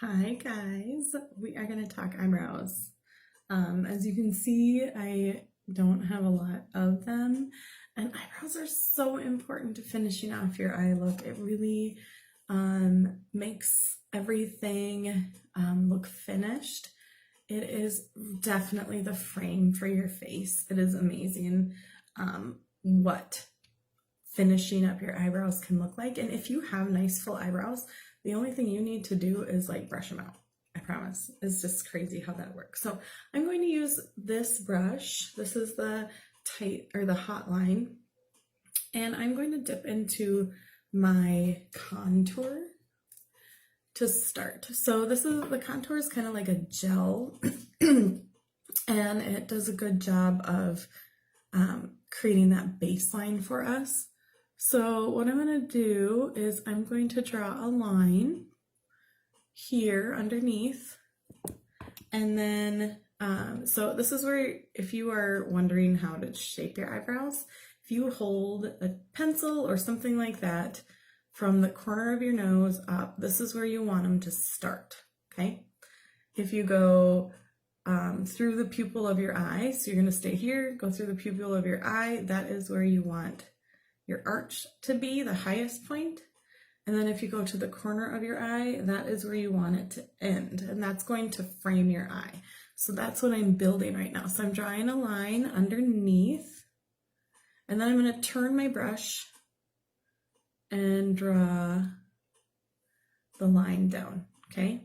Hi guys, we are going to talk eyebrows. As you can see, I don't have a lot of them, and eyebrows are so important to finishing off your eye look. It really makes everything look finished. It is definitely the frame for your face. It is amazing what finishing up your eyebrows can look like. And if you have nice full eyebrows, the only thing you need to do is like brush them out. I promise. It's just crazy how that works. So I'm going to use this brush. This is the hot line. And I'm going to dip into my contour to start. So the contour is kind of like a gel and it does a good job of creating that baseline for us. So what I'm going to do is I'm going to draw a line here underneath, and then so this is where, if you are wondering how to shape your eyebrows, if you hold a pencil or something like that from the corner of your nose up, this is where you want them to start, okay? If you go through the pupil of your eye, so you're going to stay here, go through the pupil of your eye, that is where you want your arch to be, the highest point. And then if you go to the corner of your eye, that is where you want it to end. And that's going to frame your eye. So that's what I'm building right now. So I'm drawing a line underneath. And then I'm going to turn my brush and draw the line down, okay?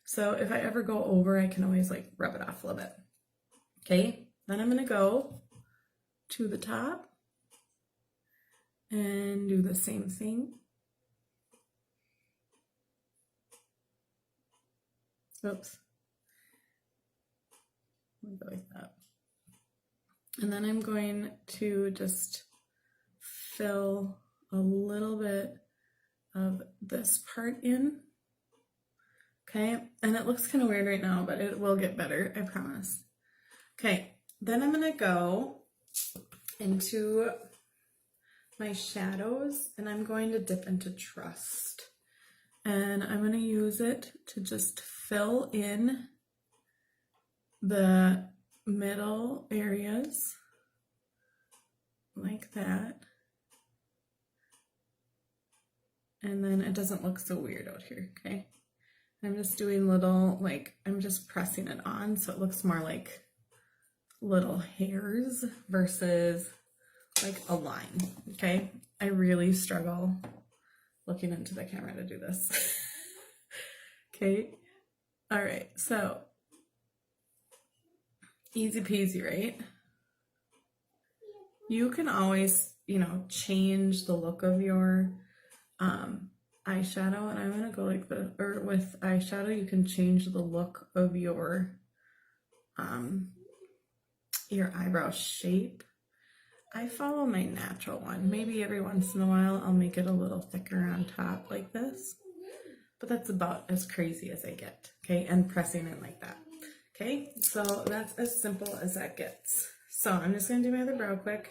So if I ever go over, I can always like rub it off a little bit. Okay, then I'm going to go to the top and do the same thing. Oops. Go like that. And then I'm going to just fill a little bit of this part in. Okay, and it looks kind of weird right now, but it will get better, I promise. Okay, then I'm going to go into my shadows and I'm going to dip into Trust. And I'm going to use it to just fill in the middle areas like that. And then it doesn't look so weird out here, okay? I'm just doing little, like, I'm just pressing it on so it looks more like little hairs versus like a line, okay? I really struggle looking into the camera to do this. Okay, all right, so easy peasy, right? You can always, change the look of your eyeshadow, and I'm gonna go like with eyeshadow, you can change the look of your eyebrow shape. I follow my natural one. Maybe every once in a while I'll make it a little thicker on top like this, but that's about as crazy as I get, okay? And pressing it like that, okay? So that's as simple as that gets. So I'm just gonna do my other brow quick.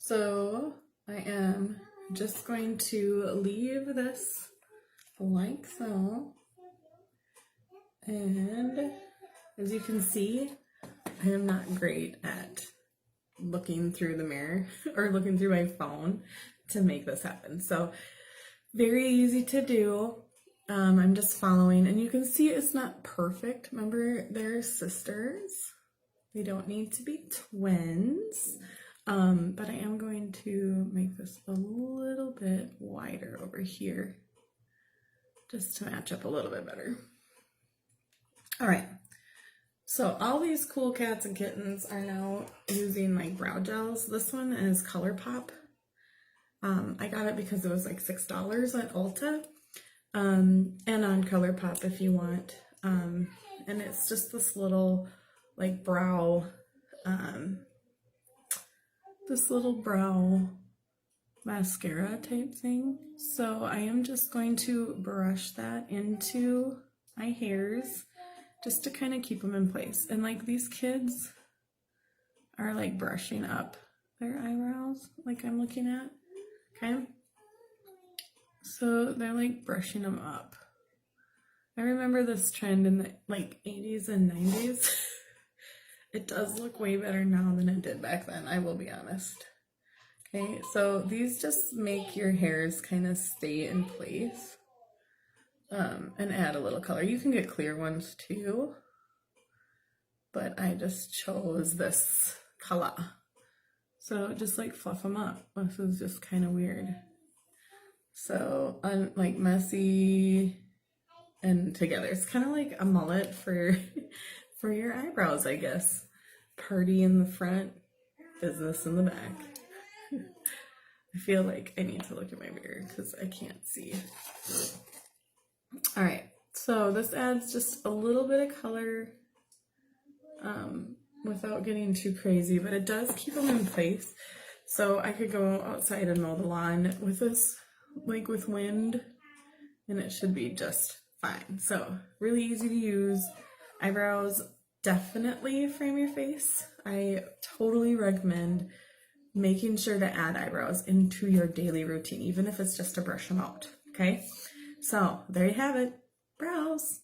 So I am just going to leave this like so. And as you can see, I am not great at looking through the mirror or looking through my phone to make this happen. So very easy to do. I'm just following, and you can see it's not perfect. Remember, they're sisters. They don't need to be twins. But I am going to make this a little bit wider over here just to match up a little bit better. All right. So all these cool cats and kittens are now using like brow gels. This one is ColourPop. I got it because it was like $6 at Ulta. And on ColourPop if you want. And it's just this little like brow, mascara type thing. So I am just going to brush that into my hairs just to kind of keep them in place. And like these kids are like brushing up their eyebrows, like I'm looking at, okay? So they're like brushing them up. I remember this trend in the like 80s and 90s. It does look way better now than it did back then, I will be honest. Okay, so these just make your hairs kind of stay in place and add a little color. You can get clear ones too, but I just chose this color. So just like fluff them up. This is just kind of weird. So like messy and together. It's kind of like a mullet for for your eyebrows, I guess. Party in the front, business in the back. I feel like I need to look at my mirror because I can't see. All right, so this adds just a little bit of color without getting too crazy, but it does keep them in place. So I could go outside and mow the lawn with this, like with wind, and it should be just fine. So really easy to use. Eyebrows definitely frame your face. I totally recommend making sure to add eyebrows into your daily routine, even if it's just to brush them out, okay? So there you have it, brows.